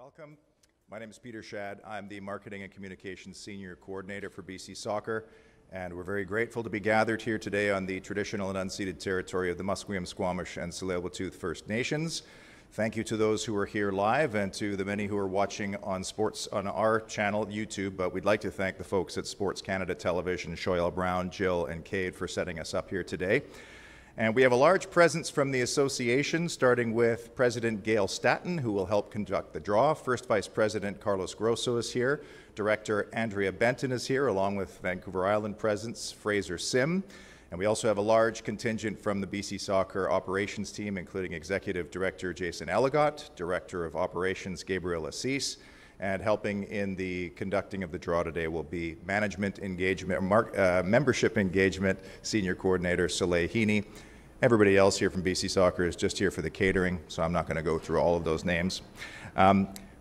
Welcome. My name is Peter Shad. I'm the Marketing and Communications Senior Coordinator for BC Soccer, and we're very grateful to be gathered here today on the traditional and unceded territory of the Musqueam, Squamish, and Tsleil-Waututh First Nations. Thank you to those who are here live and to the many who are watching on our channel, YouTube, but we'd like to thank the folks at Sports Canada Television, Shoyle Brown, Jill, and Cade for setting us up here today. And we have a large presence from the association, starting with President Gail Staton, who will help conduct the draw. First Vice President Carlos Grosso is here. Director Andrea Benton is here, along with Vancouver Island presence Fraser Sim. And we also have a large contingent from the BC Soccer operations team, including Executive Director Jason Elligot, Director of Operations Gabriel Assis, and helping in the conducting of the draw today will be Management Engagement, Membership Engagement Senior Coordinator Soleil Heaney. Everybody else here from BC Soccer is just here for the catering, so I'm not going to go through all of those names.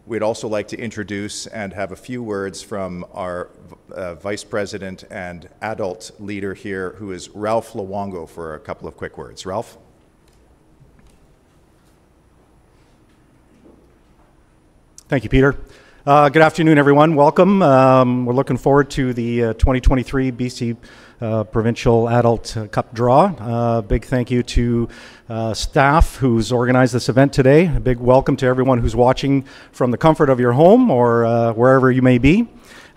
We'd also like to introduce and have a few words from our Vice President and adult leader here, who is Ralph Luongo, for a couple of quick words. Ralph? Thank you, Peter. Good afternoon, everyone. Welcome. We're looking forward to the 2023 BC Provincial Adult Cup Draw. Big thank you to staff who's organized this event today. A big welcome to everyone who's watching from the comfort of your home or wherever you may be.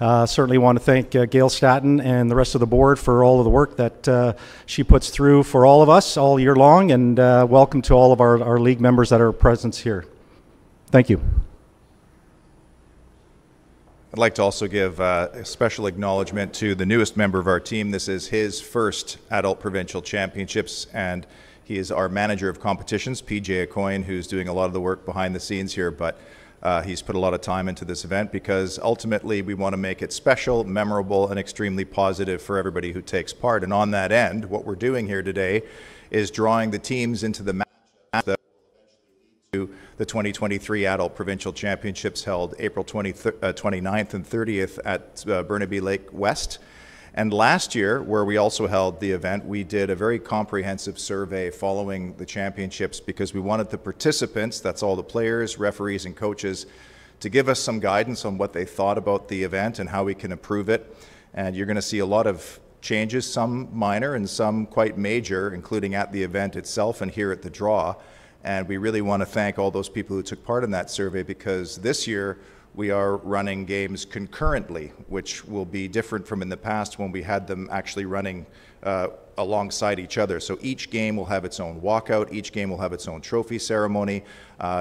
Certainly want to thank Gail Staton and the rest of the board for all of the work that she puts through for all of us all year long, and welcome to all of our league members that are present here. Thank you. I'd like to also give a special acknowledgement to the newest member of our team. This is his first Adult Provincial Championships, and he is our Manager of Competitions, PJ Acoyne, who's doing a lot of the work behind the scenes here, but he's put a lot of time into this event because ultimately we want to make it special, memorable, and extremely positive for everybody who takes part. And on that end, what we're doing here today is drawing the teams into the match that to the 2023 Adult Provincial Championships held April 29th and 30th at Burnaby Lake West. And last year, where we also held the event, we did a very comprehensive survey following the championships because we wanted the participants, that's all the players, referees, and coaches, to give us some guidance on what they thought about the event and how we can improve it. And you're going to see a lot of changes, some minor and some quite major, including at the event itself and here at the draw. And we really want to thank all those people who took part in that survey, because this year we are running games concurrently, which will be different from in the past when we had them actually running alongside each other. So each game will have its own walkout, each game will have its own trophy ceremony.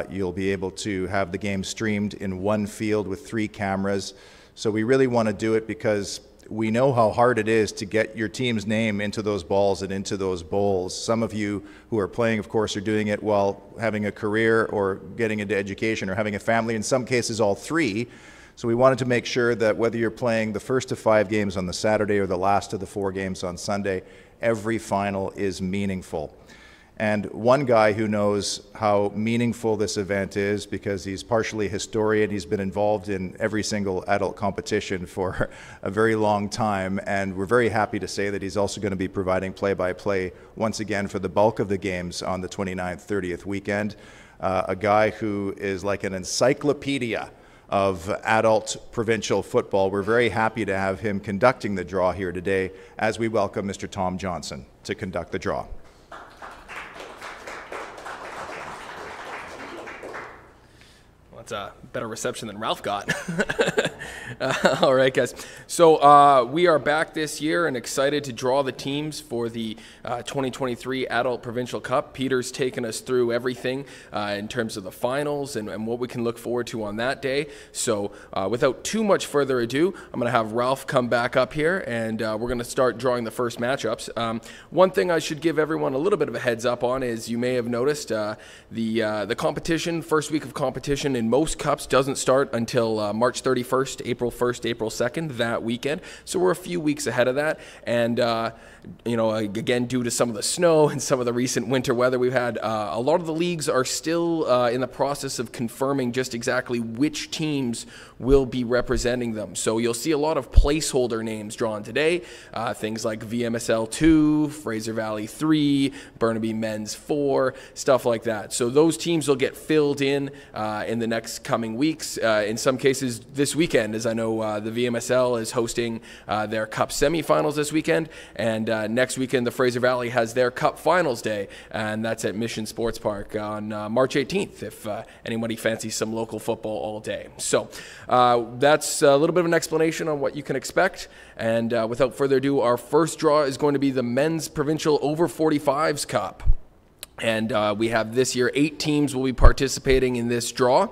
You'll be able to have the game streamed in one field with 3 cameras. So we really want to do it because we know how hard it is to get your team's name into those balls and into those bowls. Some of you who are playing, of course, are doing it while having a career or getting into education or having a family, in some cases all 3. So we wanted to make sure that whether you're playing the first of 5 games on the Saturday or the last of the 4 games on Sunday, every final is meaningful. And one guy who knows how meaningful this event is, because he's partially a historian, he's been involved in every single adult competition for a very long time, and we're very happy to say that he's also going to be providing play-by-play once again for the bulk of the games on the 29th, 30th weekend. A guy who is like an encyclopedia of adult provincial football. We're very happy to have him conducting the draw here today as we welcome Mr. Tom Johnson to conduct the draw. That's a better reception than Ralph got. All right, guys. So we are back this year and excited to draw the teams for the 2023 Adult Provincial Cup. Peter's taken us through everything in terms of the finals and what we can look forward to on that day. So without too much further ado, I'm going to have Ralph come back up here, and we're going to start drawing the first matchups. One thing I should give everyone a little bit of a heads up on is you may have noticed the competition, first week of competition in most cups doesn't start until March 31st, April 1st, April 2nd, that weekend. So we're a few weeks ahead of that. And, you know, again, due to some of the snow and some of the recent winter weather we've had, a lot of the leagues are still in the process of confirming just exactly which teams will be representing them. So you'll see a lot of placeholder names drawn today, things like VMSL 2, Fraser Valley 3, Burnaby Men's 4, stuff like that. So those teams will get filled in the next next coming weeks. In some cases, this weekend, as I know the VMSL is hosting their Cup semifinals this weekend, and next weekend the Fraser Valley has their Cup Finals Day, and that's at Mission Sports Park on March 18th, if anybody fancies some local football all day. So that's a little bit of an explanation on what you can expect, and without further ado, our first draw is going to be the Men's Provincial Over 45s Cup. And we have this year 8 teams will be participating in this draw,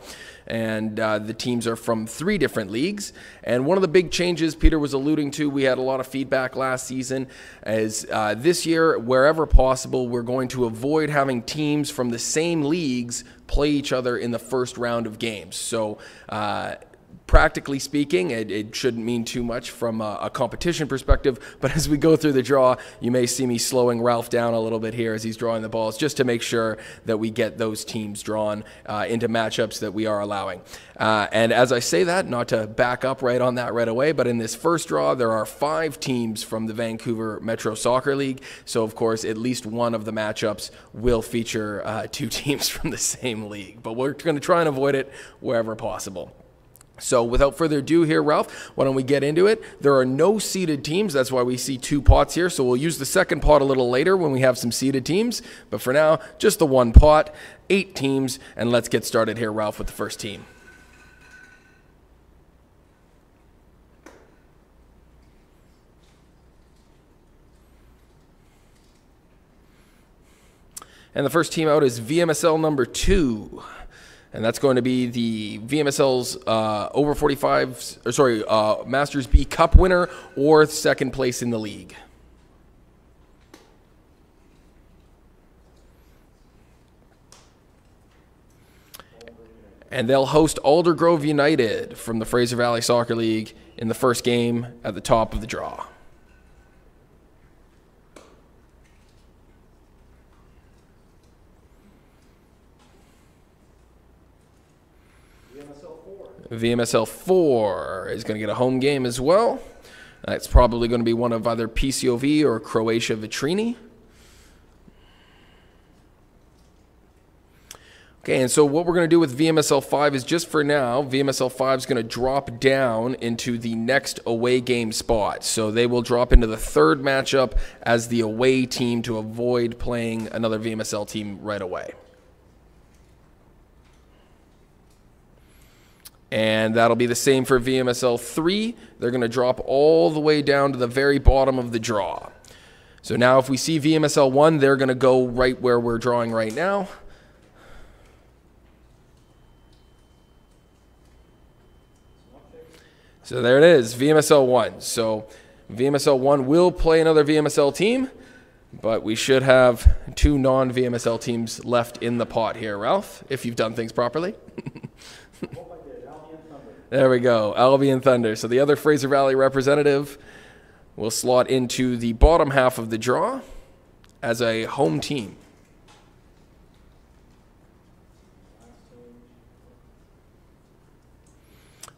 and the teams are from 3 different leagues. And one of the big changes Peter was alluding to, we had a lot of feedback last season, is this year, wherever possible, we're going to avoid having teams from the same leagues play each other in the first round of games. So practically speaking, it shouldn't mean too much from a competition perspective, but as we go through the draw, you may see me slowing Ralph down a little bit here as he's drawing the balls, just to make sure that we get those teams drawn into matchups that we are allowing. And as I say that, not to back up right on that right away, but in this first draw, there are 5 teams from the Vancouver Metro Soccer League, so of course, at least one of the matchups will feature 2 teams from the same league, but we're going to try and avoid it wherever possible. So without further ado here, Ralph, why don't we get into it? There are no seeded teams. That's why we see 2 pots here. So we'll use the second pot a little later when we have some seeded teams. But for now, just the 1 pot, 8 teams. And let's get started here, Ralph, with the first team. And the first team out is VMSL number 2. And that's going to be the VMSL's over 45s, or sorry, Masters B Cup winner or second place in the league. And they'll host Aldergrove United from the Fraser Valley Soccer League in the first game at the top of the draw. VMSL 4 is going to get a home game as well. It's probably going to be one of either PCOV or Croatia Vitrini. Okay, and so what we're going to do with VMSL 5 is, just for now, VMSL 5 is going to drop down into the next away game spot. So they will drop into the 3rd matchup as the away team to avoid playing another VMSL team right away. And that'll be the same for VMSL 3. They're going to drop all the way down to the very bottom of the draw. So now if we see VMSL 1, they're going to go right where we're drawing right now. So there it is, VMSL 1. So VMSL 1 will play another VMSL team, but we should have 2 non-VMSL teams left in the pot here, Ralph, if you've done things properly. There we go, Albion Thunder. So the other Fraser Valley representative will slot into the bottom half of the draw as a home team.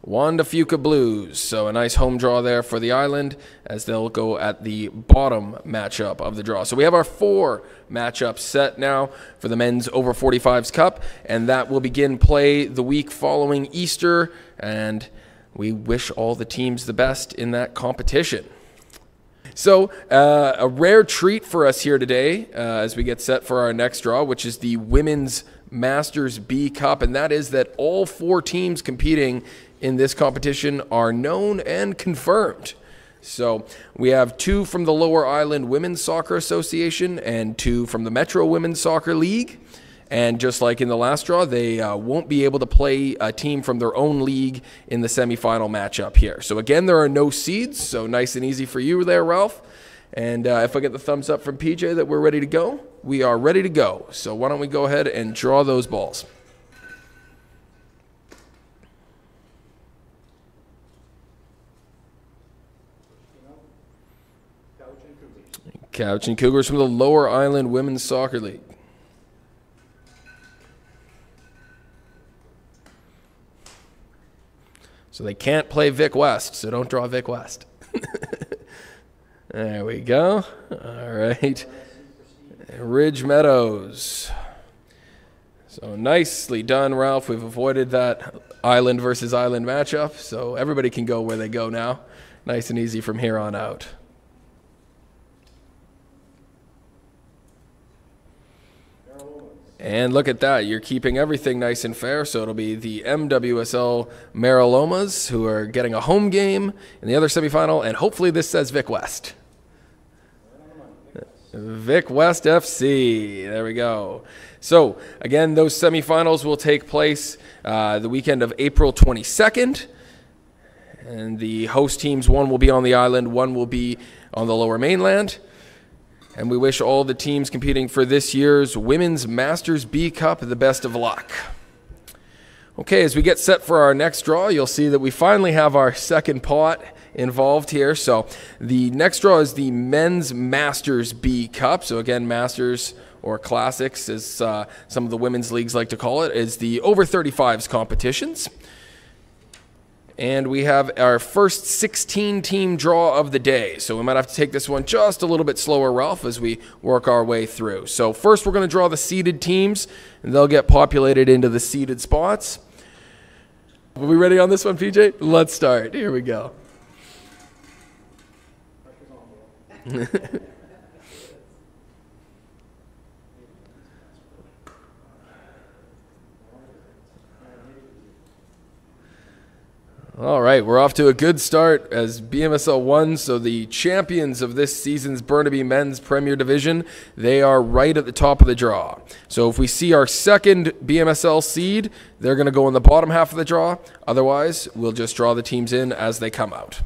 Wanda Fuca Blues. So a nice home draw there for the island, as they'll go at the bottom matchup of the draw. So we have our 4 matchups set now for the Men's Over 45s Cup, and that will begin play the week following Easter, and we wish all the teams the best in that competition. So a rare treat for us here today as we get set for our next draw, which is the Women's Masters B Cup, and that is that all 4 teams competing in this competition are known and confirmed. So we have 2 from the Lower Island Women's Soccer Association and 2 from the Metro Women's Soccer League. And just like in the last draw, they won't be able to play a team from their own league in the semifinal matchup here. So again, there are no seeds, so nice and easy for you there, Ralph. And if I get the thumbs up from PJ that we're ready to go, we are ready to go. So why don't we go ahead and draw those balls. Cowichan Cougars from the Lower Island Women's Soccer League. So they can't play Vic West, so don't draw Vic West. There we go. All right. Ridge Meadows. So nicely done, Ralph. We've avoided that island versus island matchup, so everybody can go where they go now. Nice and easy from here on out. And look at that. You're keeping everything nice and fair, so it'll be the MWSL Marilomas who are getting a home game in the other semifinal, and hopefully this says Vic West. Vic West FC. There we go. So, again, those semifinals will take place the weekend of April 22nd. And the host teams, one will be on the island, one will be on the lower mainland. And we wish all the teams competing for this year's Women's Masters B Cup the best of luck. Okay, as we get set for our next draw, you'll see that we finally have our second pot involved here. So the next draw is the Men's Masters B Cup. So again, Masters or Classics, as some of the women's leagues like to call it, is the over 35s competitions. And we have our first 16-team draw of the day. So we might have to take this one just a little bit slower, Ralph, as we work our way through. So first we're going to draw the seeded teams, and they'll get populated into the seeded spots. Are we ready on this one, PJ? Let's start. Here we go. All right, we're off to a good start as BMSL 1, so the champions of this season's Burnaby Men's Premier Division, they are right at the top of the draw. So if we see our second BMSL seed, they're going to go in the bottom half of the draw. Otherwise, we'll just draw the teams in as they come out.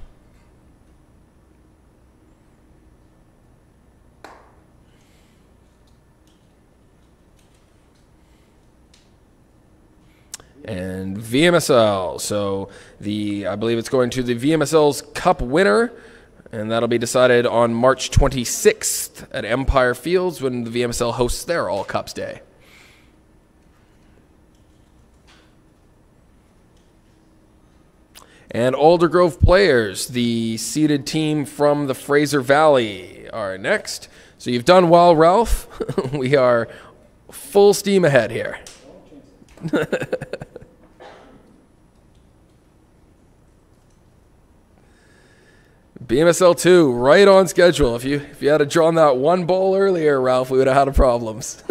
And VMSL, so I believe it's going to the VMSL's Cup winner, and that'll be decided on March 26th at Empire Fields when the VMSL hosts their All Cups Day. And Aldergrove players, the seeded team from the Fraser Valley, are next. So you've done well, Ralph. We are full steam ahead here. BMSL 2, right on schedule. If you had drawn that one ball earlier, Ralph, we would have had problems.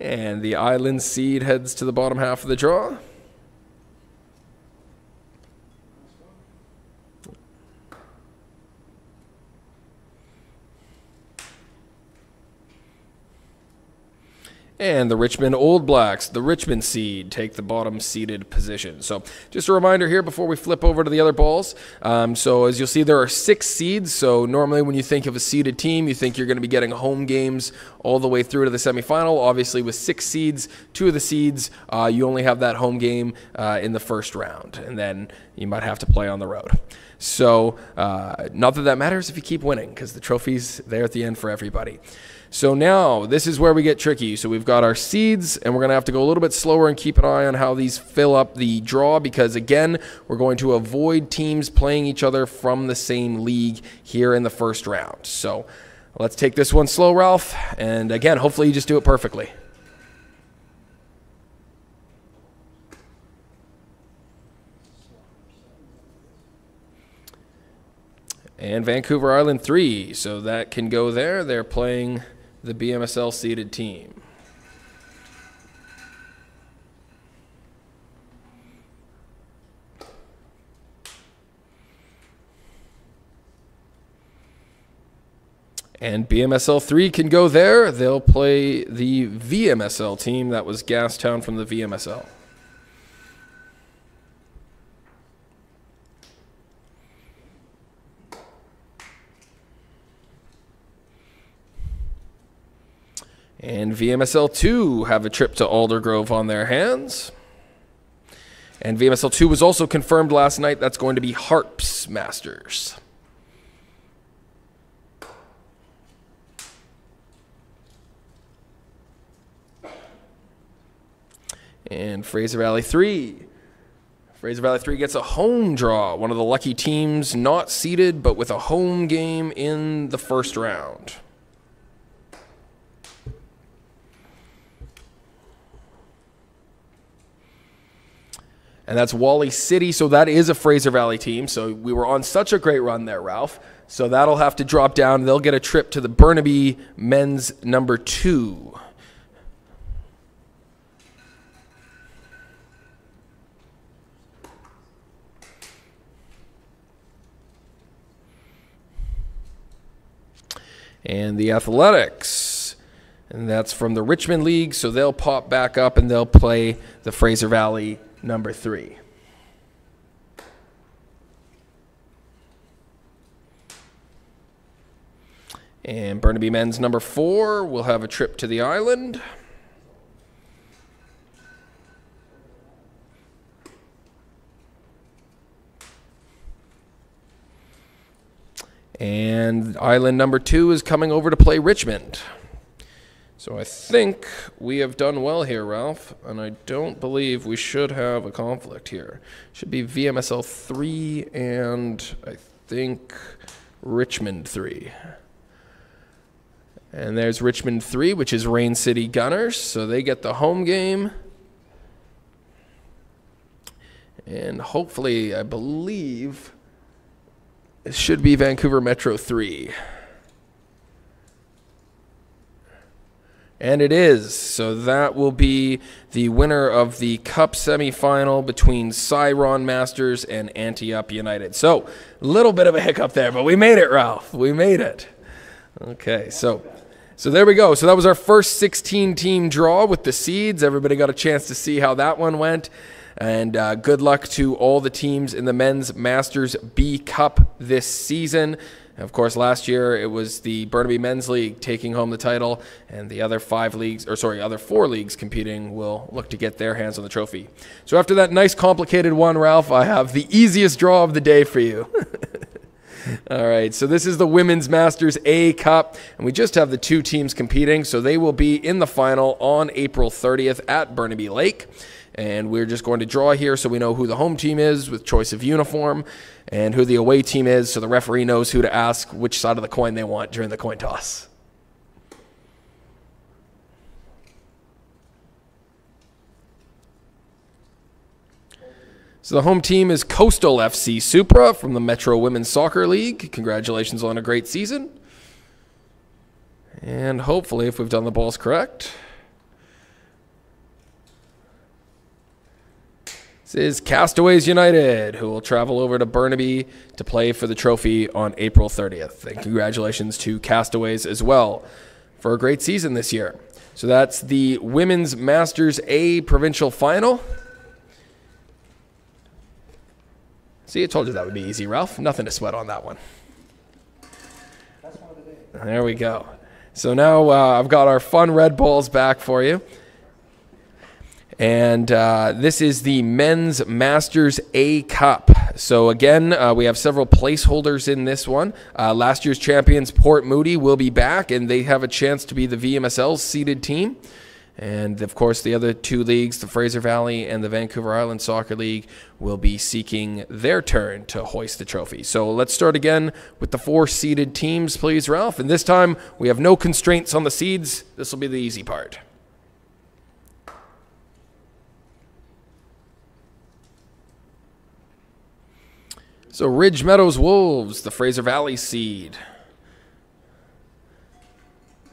And the island seed heads to the bottom half of the draw. And the Richmond Old Blacks, the Richmond seed, take the bottom seeded position. So just a reminder here before we flip over to the other balls. So as you'll see, there are 6 seeds. So normally when you think of a seeded team, you think you're going to be getting home games all the way through to the semifinal. Obviously with 6 seeds, 2 of the seeds, you only have that home game in the first round. And then you might have to play on the road. So not that that matters if you keep winning, because the trophy's there at the end for everybody. So now, this is where we get tricky. So we've got our seeds, and we're going to have to go a little bit slower and keep an eye on how these fill up the draw, because again, we're going to avoid teams playing each other from the same league here in the first round. So let's take this one slow, Ralph, and again, hopefully you just do it perfectly. And Vancouver Island 3, so that can go there. They're playing the BMSL seeded team. And BMSL 3 can go there. They'll play the VMSL team. That was Gastown from the VMSL. And VMSL 2 have a trip to Aldergrove on their hands. And VMSL 2 was also confirmed last night. That's going to be Harps Masters. And Fraser Valley 3. Fraser Valley 3 gets a home draw. One of the lucky teams not seeded, but with a home game in the first round. And that's Wally City, so that is a Fraser Valley team. So we were on such a great run there, Ralph. So that'll have to drop down. They'll get a trip to the Burnaby men's number 2. And the Athletics, and that's from the Richmond League, so they'll pop back up and they'll play the Fraser Valley number 3. And Burnaby men's number 4 will have a trip to the island. And island number 2 is coming over to play Richmond. So I think we have done well here, Ralph, and I don't believe we should have a conflict here. Should be VMSL 3 and I think Richmond 3. And there's Richmond 3, which is Rain City Gunners, so they get the home game. And hopefully, I believe, it should be Vancouver Metro 3. And it is. So that will be the winner of the Cup semifinal between Ciron Masters and Ante-Up United. So a little bit of a hiccup there, but we made it, Ralph. We made it. Okay, so there we go. So that was our first 16-team draw with the seeds. Everybody got a chance to see how that one went. And good luck to all the teams in the Men's Masters B Cup this season. Of course, last year it was the Burnaby Men's League taking home the title, and the other other 4 leagues competing will look to get their hands on the trophy. So after that nice complicated one, Ralph, I have the easiest draw of the day for you. All right, so this is the Women's Masters A Cup, and we just have the 2 teams competing, so they will be in the final on April 30th at Burnaby Lake. And we're just going to draw here so we know who the home team is with choice of uniform and who the away team is so the referee knows who to ask which side of the coin they want during the coin toss. So the home team is Coastal FC Supra from the Metro Women's Soccer League. Congratulations on a great season. And hopefully, if we've done the balls correct, this is Castaways United, who will travel over to Burnaby to play for the trophy on April 30th. And congratulations to Castaways as well for a great season this year. So that's the Women's Masters A Provincial Final. See, I told you that would be easy, Ralph. Nothing to sweat on that one. There we go. So now I've got our fun red balls back for you. And this is the Men's Masters A Cup. So again, we have several placeholders in this one. Last year's champions, Port Moody, will be back, and they have a chance to be the VMSL's seeded team. And of course, the other 2 leagues, the Fraser Valley and the Vancouver Island Soccer League, will be seeking their turn to hoist the trophy. So let's start again with the 4 seeded teams, please, Ralph. And this time, we have no constraints on the seeds. This will be the easy part. So Ridge Meadows Wolves, the Fraser Valley seed.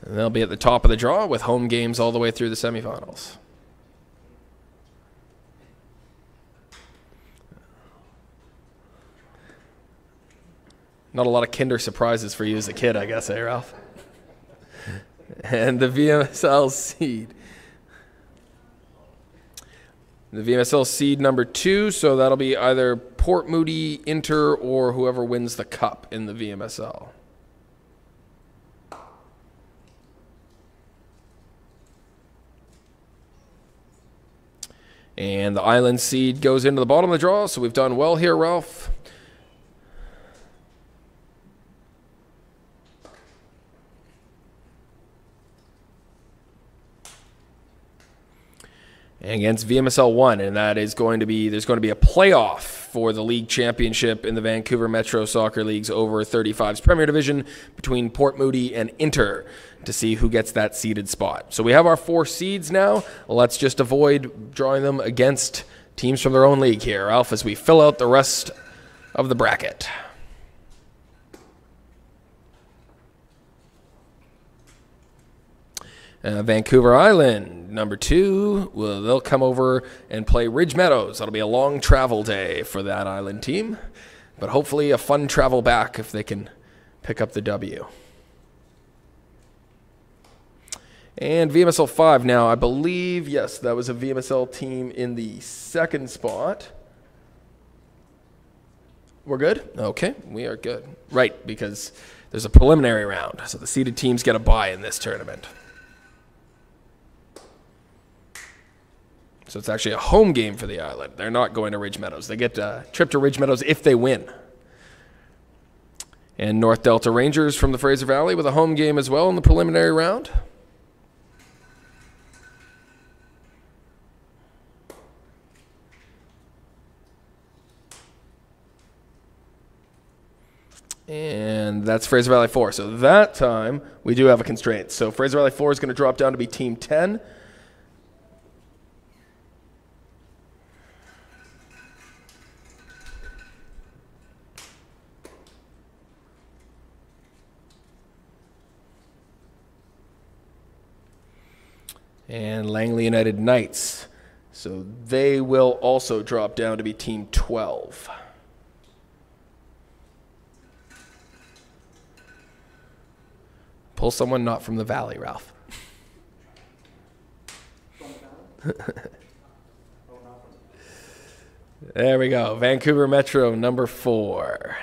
And they'll be at the top of the draw with home games all the way through the semifinals. Not a lot of Kinder surprises for you as a kid, I guess, eh, Ralph? And the VMSL seed. The VMSL seed number 2, so that'll be either Port Moody, Inter, or whoever wins the cup in the VMSL. And the island seed goes into the bottom of the draw, so we've done well here, Ralph. against VMSL 1, and that is going to be, there's going to be a playoff for the league championship in the Vancouver Metro Soccer League's over 35s Premier Division between Port Moody and Inter to see who gets that seeded spot. So we have our 4 seeds now. Let's just avoid drawing them against teams from their own league here, Ralph, as we fill out the rest of the bracket. Vancouver Island, number 2, they'll come over and play Ridge Meadows. That'll be a long travel day for that Island team, but hopefully a fun travel back if they can pick up the W. And VMSL 5 now, I believe, yes, that was a VMSL team in the 2nd spot. We're good? Okay, we are good. Right, because there's a preliminary round, so the seeded teams get a bye in this tournament. So it's actually a home game for the Island. They're not going to Ridge Meadows. They get a trip to Ridge Meadows if they win. And North Delta Rangers from the Fraser Valley with a home game as well in the preliminary round. And that's Fraser Valley 4. So that time we do have a constraint. So Fraser Valley 4 is going to drop down to be Team 10. And Langley United Knights. So they will also drop down to be Team 12. Pull someone not from the Valley, Ralph. There we go. Vancouver Metro, number 4.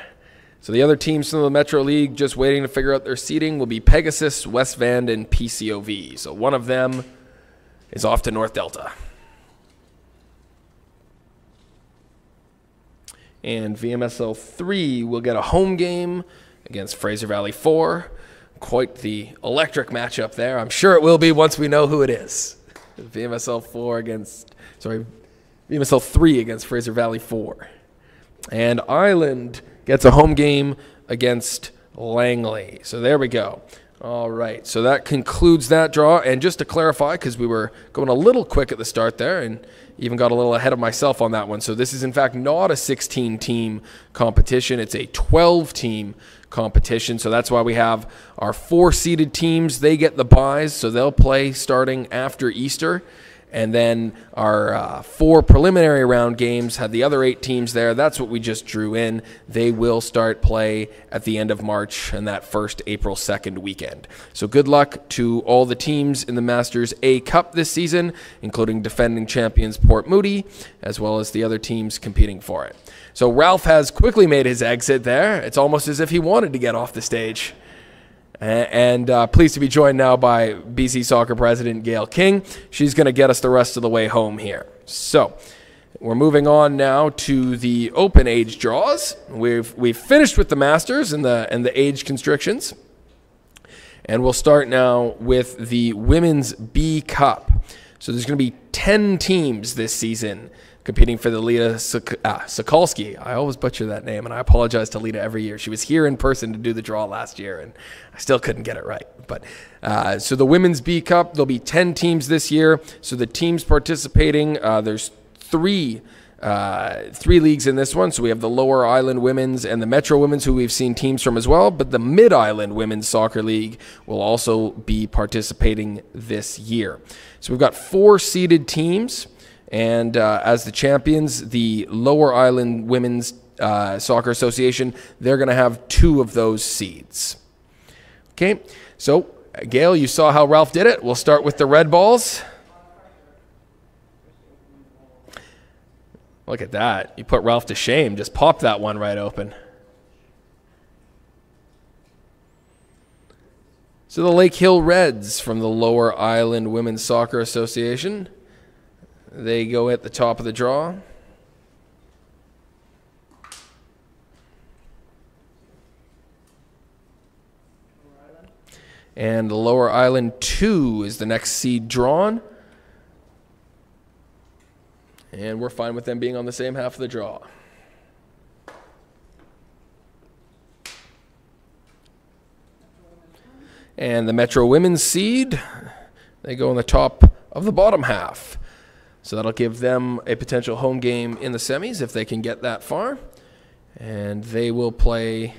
So the other teams from the Metro League just waiting to figure out their seeding will be Pegasus, West Van, and PCOV. So one of them is off to North Delta. And VMSL 3 will get a home game against Fraser Valley 4. Quite the electric matchup there. I'm sure it will be once we know who it is. VMSL 3 against Fraser Valley 4. And Island gets a home game against Langley. So there we go. All right, so that concludes that draw. And just to clarify, because we were going a little quick at the start there and even got a little ahead of myself on that one. So this is, in fact, not a 16-team competition. It's a 12-team competition. So that's why we have our 4 seeded teams. They get the byes, so they'll play starting after Easter. And then our 4 preliminary round games had the other 8 teams there. That's what we just drew in. They will start play at the end of March and that first April 2nd weekend. So good luck to all the teams in the Masters A Cup this season, including defending champions Port Moody, as well as the other teams competing for it. So Ralph has quickly made his exit there. It's almost as if he wanted to get off the stage. And pleased to be joined now by BC Soccer President Gail King. She's going to get us the rest of the way home here. So we're moving on now to the open age draws. We've finished with the Masters and the age constrictions. And we'll start now with the Women's B Cup. So there's going to be 10 teams this season competing for the Lita Sokolski. I always butcher that name, and I apologize to Lita every year. She was here in person to do the draw last year, and I still couldn't get it right. But so the Women's B Cup, there'll be 10 teams this year. So the teams participating, there's three leagues in this one. So we have the Lower Island Women's and the Metro Women's, who we've seen teams from as well. But the Mid-Island Women's Soccer League will also be participating this year. So we've got 4 seeded teams. And as the champions, the Lower Island Women's Soccer Association, they're going to have 2 of those seeds. Okay, so Gail, you saw how Ralph did it. We'll start with the red balls. Look at that. You put Ralph to shame. Just pop that one right open. So the Lake Hill Reds from the Lower Island Women's Soccer Association. They go at the top of the draw. And the Lower Island 2 is the next seed drawn. And we're fine with them being on the same half of the draw. And the Metro Women's seed, they go on the top of the bottom half. So that'll give them a potential home game in the semis if they can get that far. And they will play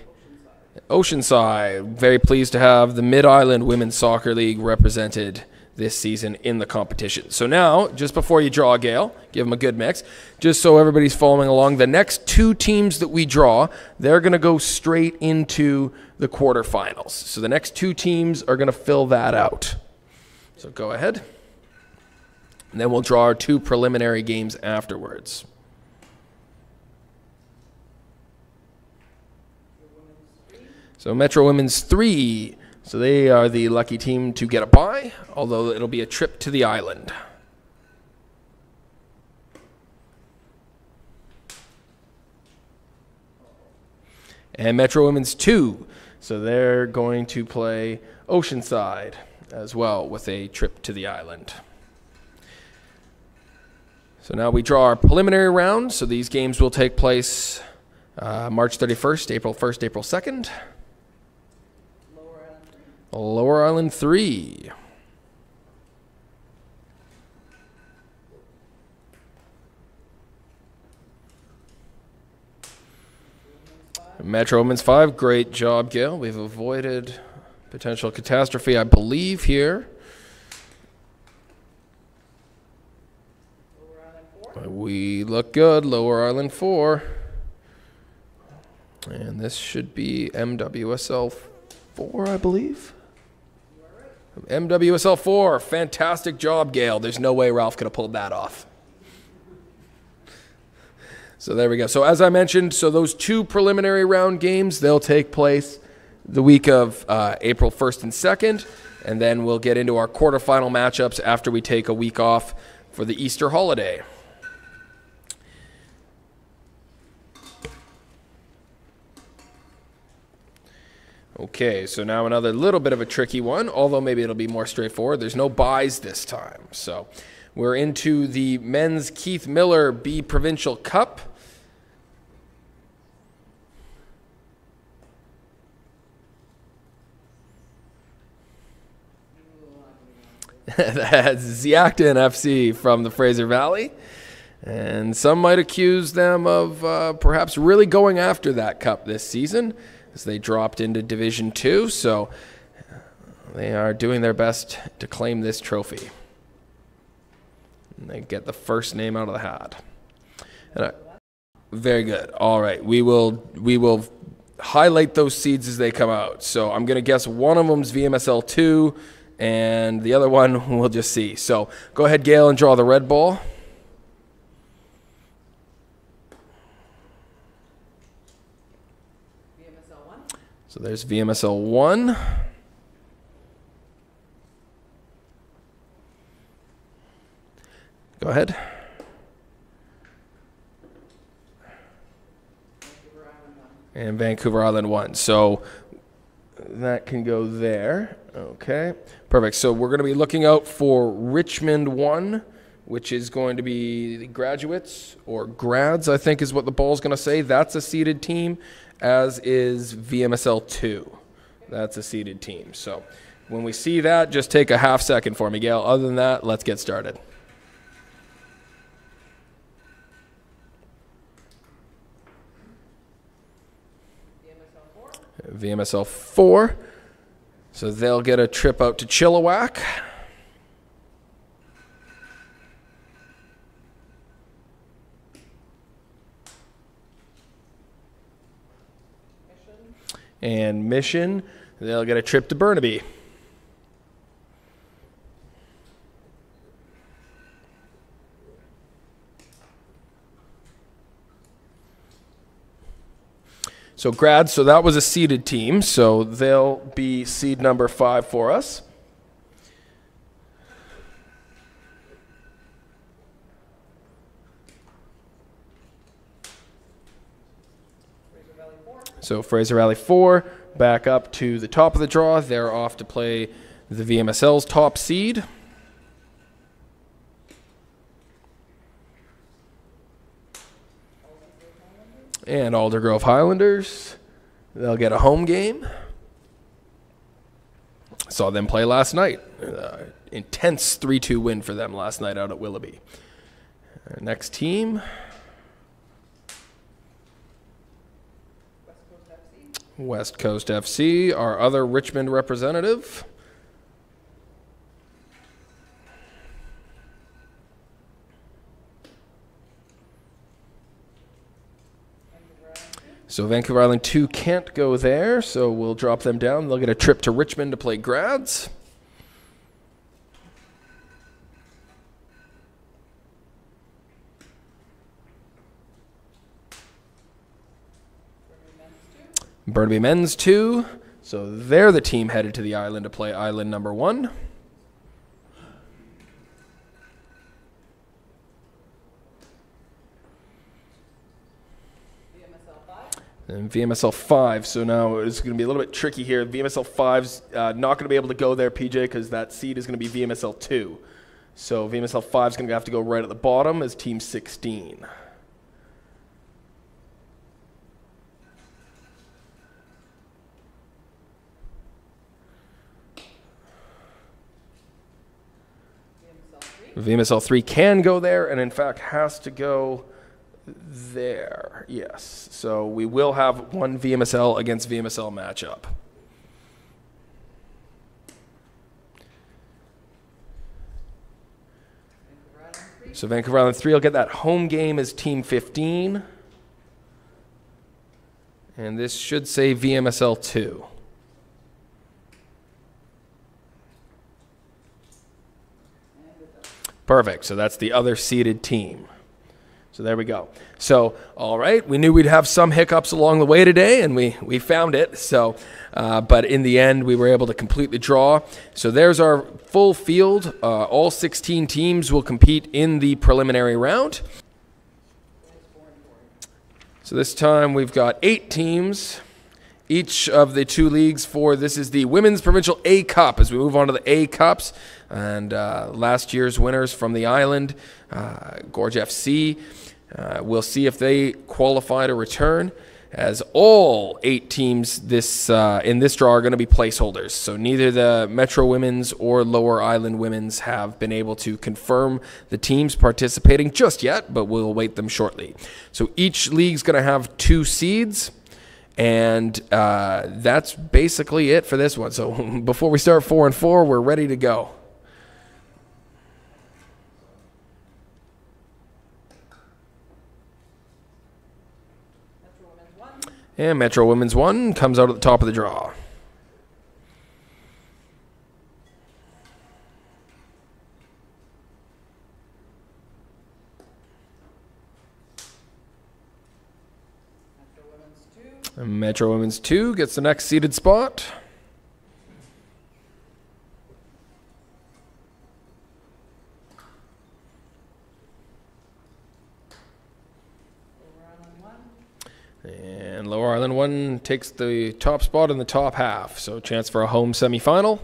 Oceanside. Very pleased to have the Mid-Island Women's Soccer League represented this season in the competition. So now, just before you draw, Gail, give them a good mix. Just so everybody's following along, the next two teams that we draw, they're going to go straight into the quarterfinals. So the next two teams are going to fill that out. So go ahead. And then we'll draw our two preliminary games afterwards. So Metro Women's 3. So they are the lucky team to get a bye, although it'll be a trip to the island. And Metro Women's 2. So they're going to play Oceanside as well with a trip to the island. So now we draw our preliminary round. So these games will take place March 31st, April 1st, April 2nd. Lower Island 3. Metro Women's 5. Great job, Gail. We've avoided potential catastrophe, I believe, here. We look good. Lower Island 4. And this should be MWSL 4, I believe. MWSL 4. Fantastic job, Gail. There's no way Ralph could have pulled that off. So there we go. So as I mentioned, so those two preliminary round games, they'll take place the week of April 1st and 2nd. And then we'll get into our quarterfinal matchups after we take a week off for the Easter holiday. Okay, so now another little bit of a tricky one, although maybe it'll be more straightforward. There's no buys this time. So we're into the Men's Keith Miller B Provincial Cup. That's Ziacton FC from the Fraser Valley. And some might accuse them of perhaps really going after that cup this season, as they dropped into Division 2, so they are doing their best to claim this trophy. And they get the first name out of the hat. Very good. All right, we will highlight those seeds as they come out. So I'm going to guess one of them's VMSL 2, and the other one we'll just see. So go ahead, Gail, and draw the red ball. So there's VMSL 1. Go ahead. And Vancouver Island 1. So that can go there. Okay, perfect. So we're going to be looking out for Richmond 1, which is going to be the graduates or grads, I think is what the ball's going to say. That's a seeded team, as is VMSL 2. That's a seeded team. So when we see that, just take a half second for me, Gail. Other than that, let's get started. VMSL 4. So they'll get a trip out to Chilliwack. And Mission, they'll get a trip to Burnaby. So grads, so that was a seeded team, so they'll be seed number 5 for us. So Fraser Valley 4, back up to the top of the draw. They're off to play the VMSL's top seed. And Aldergrove Highlanders, they'll get a home game. Saw them play last night. Intense 3-2 win for them last night out at Willoughby. Next team. West Coast FC, our other Richmond representative. So Vancouver Island 2 can't go there, so we'll drop them down. They'll get a trip to Richmond to play Grads. Burnaby Men's 2. So they're the team headed to the island to play Island number 1. And VMSL 5, so now it's going to be a little bit tricky here. VMSL 5's not going to be able to go there, PJ, because that seed is going to be VMSL 2. So VMSL 5 is going to have to go right at the bottom as Team 16. VMSL 3 can go there, and in fact has to go there, yes. So we will have one VMSL against VMSL matchup. So Vancouver Island 3 will get that home game as Team 15. And this should say VMSL 2. Perfect, so that's the other seeded team. So there we go. So, all right, we knew we'd have some hiccups along the way today, and we found it. So, but in the end, we were able to complete the draw. So there's our full field. All 16 teams will compete in the preliminary round. So this time we've got 8 teams. Each of the 2 leagues for this is the Women's Provincial A Cup as we move on to the A Cups. And last year's winners from the island, Gorge FC. We'll see if they qualify to return, as all 8 teams in this draw are going to be placeholders. So neither the Metro Women's or Lower Island Women's have been able to confirm the teams participating just yet, but we'll await them shortly. So each league's going to have 2 seeds. And that's basically it for this one. So before we start 4-4, we're ready to go. And Metro Women's 1 comes out at the top of the draw. And Metro Women's 2 gets the next seeded spot. And Lower Island 1 takes the top spot in the top half, so chance for a home semifinal.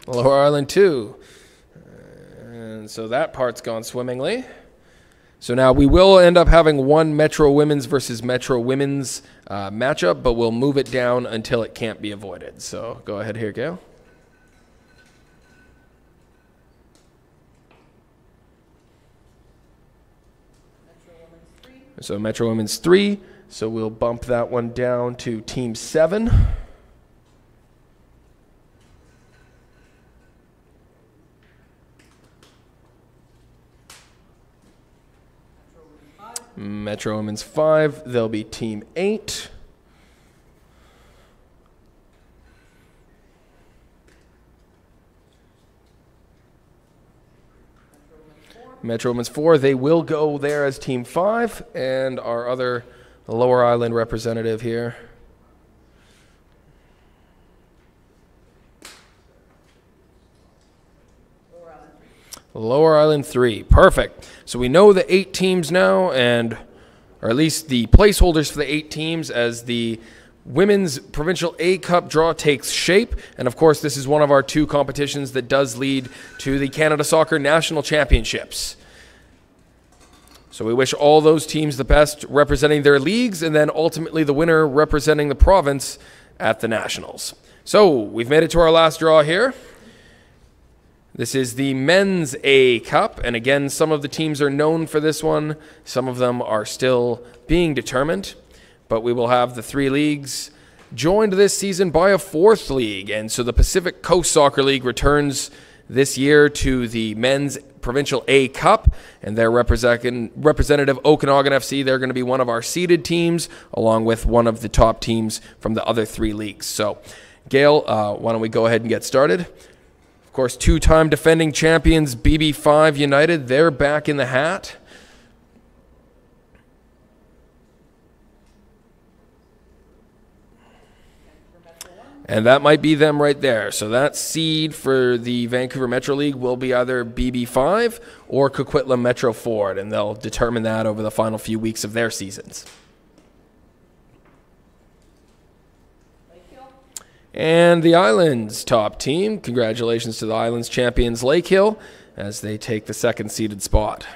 Lower Island 2. And so that part's gone swimmingly. So now we will end up having one Metro Women's versus Metro Women's matchup, but we'll move it down until it can't be avoided. So go ahead here, Gail. So Metro Women's 3. So we'll bump that one down to Team 7. Metro Women's 5, they'll be Team 8. Metro Women's 4, they will go there as Team 5, and our other Lower Island representative here. Lower Island 3. Perfect. So we know the 8 teams now, or at least the placeholders for the 8 teams, as the Women's Provincial A Cup draw takes shape, and of course this is one of our 2 competitions that does lead to the Canada Soccer National Championships. So we wish all those teams the best representing their leagues, and then ultimately the winner representing the province at the Nationals. So we've made it to our last draw here. This is the Men's A Cup, and again, some of the teams are known for this one. Some of them are still being determined, but we will have the 3 leagues joined this season by a 4th league, and so the Pacific Coast Soccer League returns this year to the Men's Provincial A Cup, and their representative Okanagan FC, they're going to be one of our seeded teams, along with one of the top teams from the other 3 leagues. So, Gail, why don't we go ahead and get started? Of course, 2-time defending champions BB5 United, they're back in the hat. And that might be them right there. So that seed for the Vancouver Metro League will be either BB5 or Coquitlam Metro Ford, and they'll determine that over the final few weeks of their seasons. And the Islands top team, congratulations to the Islands champions Lake Hill as they take the 2nd seeded spot.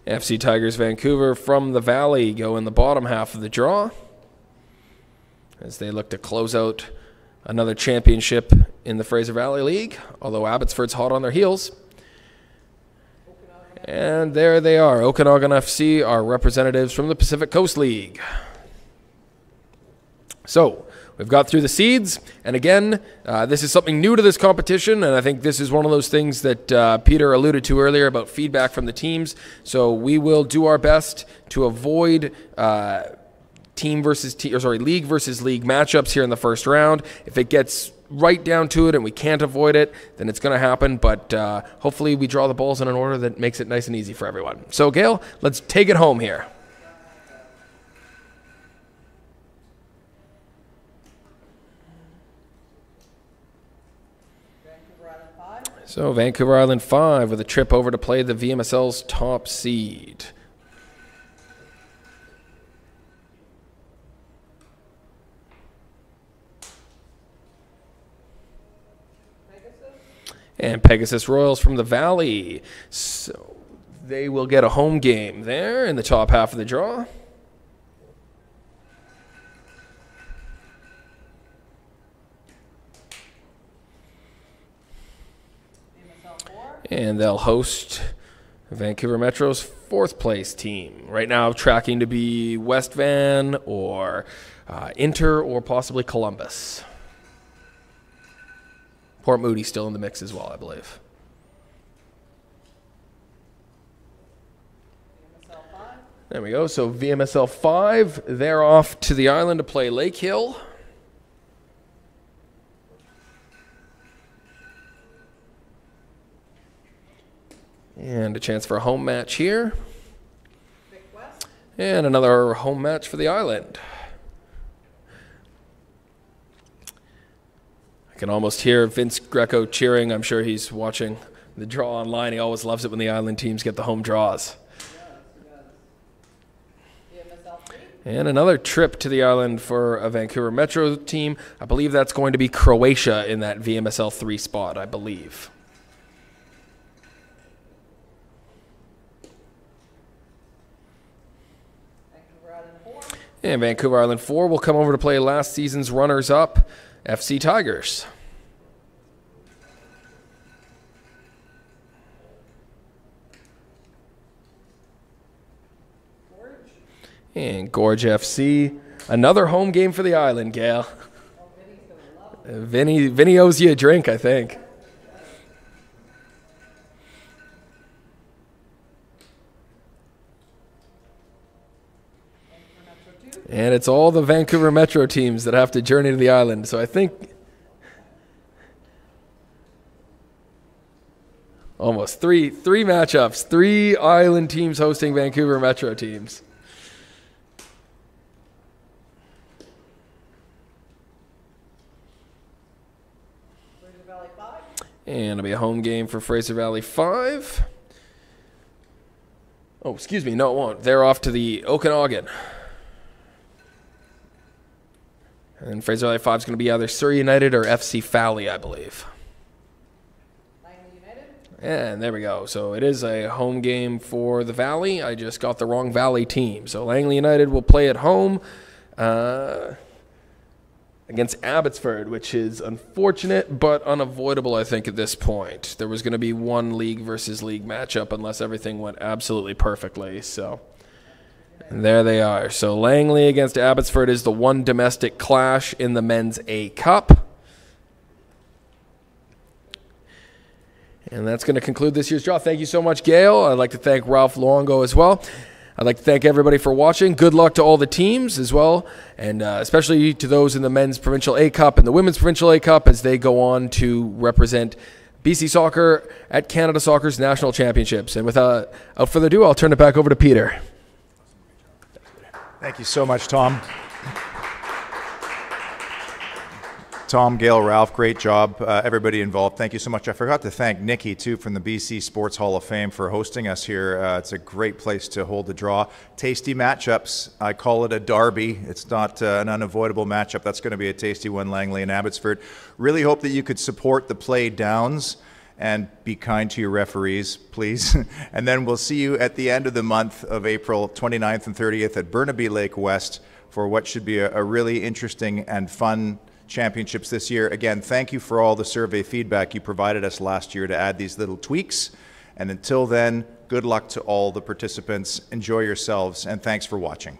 FC Tigers Vancouver from the Valley go in the bottom half of the draw as they look to close out another championship in the Fraser Valley League, although Abbotsford's hot on their heels. And there they are. Okanagan FC are representatives from the Pacific Coast League. So, we've got through the seeds, and again, this is something new to this competition, and I think this is one of those things that Peter alluded to earlier about feedback from the teams. So we will do our best to avoid league versus league matchups here in the first round. If it gets right down to it and we can't avoid it, then it's going to happen, but hopefully we draw the balls in an order that makes it nice and easy for everyone. So, Gail, let's take it home here. So Vancouver Island 5 with a trip over to play the VMSL's top seed. And Pegasus Royals from the Valley. So they will get a home game there in the top half of the draw. And they'll host Vancouver Metro's 4th place team. Right now tracking to be West Van or Inter or possibly Columbus. Port Moody still in the mix as well, I believe. There we go. So VMSL 5, they're off to the island to play Lake Hill. And a chance for a home match here. And another home match for the island. I can almost hear Vince Greco cheering. I'm sure he's watching the draw online. He always loves it when the island teams get the home draws. And another trip to the island for a Vancouver Metro team. I believe that's going to be Croatia in that VMSL 3 spot, I believe. And Vancouver Island 4 will come over to play last season's runners-up, FC Tigers. And Gorge FC, another home game for the island, Gail. Vinny owes you a drink, I think. And it's all the Vancouver Metro teams that have to journey to the island. So I think almost three matchups, 3 island teams hosting Vancouver Metro teams. And it'll be a home game for Fraser Valley 5. Oh, excuse me. No, it won't. They're off to the Okanagan. And Fraser Valley 5 is going to be either Surrey United or FC Fally, I believe. And there we go. So it is a home game for the Valley. I just got the wrong Valley team. So Langley United will play at home against Abbotsford, which is unfortunate but unavoidable, I think, at this point. There was going to be one league versus league matchup unless everything went absolutely perfectly. So and there they are. So Langley against Abbotsford is the one domestic clash in the Men's A Cup. And that's going to conclude this year's draw. Thank you so much, Gail. I'd like to thank Ralph Luongo as well. I'd like to thank everybody for watching. Good luck to all the teams as well, and especially to those in the Men's Provincial A Cup and the Women's Provincial A Cup as they go on to represent BC Soccer at Canada Soccer's National Championships. And without further ado, I'll turn it back over to Peter. Thank you so much, Tom. Tom, Gail, Ralph, great job. Everybody involved, thank you so much. I forgot to thank Nikki, too, from the BC Sports Hall of Fame for hosting us here. It's a great place to hold the draw. Tasty matchups. I call it a derby. It's not an unavoidable matchup. That's going to be a tasty one, Langley and Abbotsford. Really hope that you could support the play downs and be kind to your referees, please. And then we'll see you at the end of the month of April 29th and 30th at Burnaby Lake West for what should be a really interesting and fun championships this year. Again, thank you for all the survey feedback you provided us last year to add these little tweaks. And until then, good luck to all the participants. Enjoy yourselves, and thanks for watching.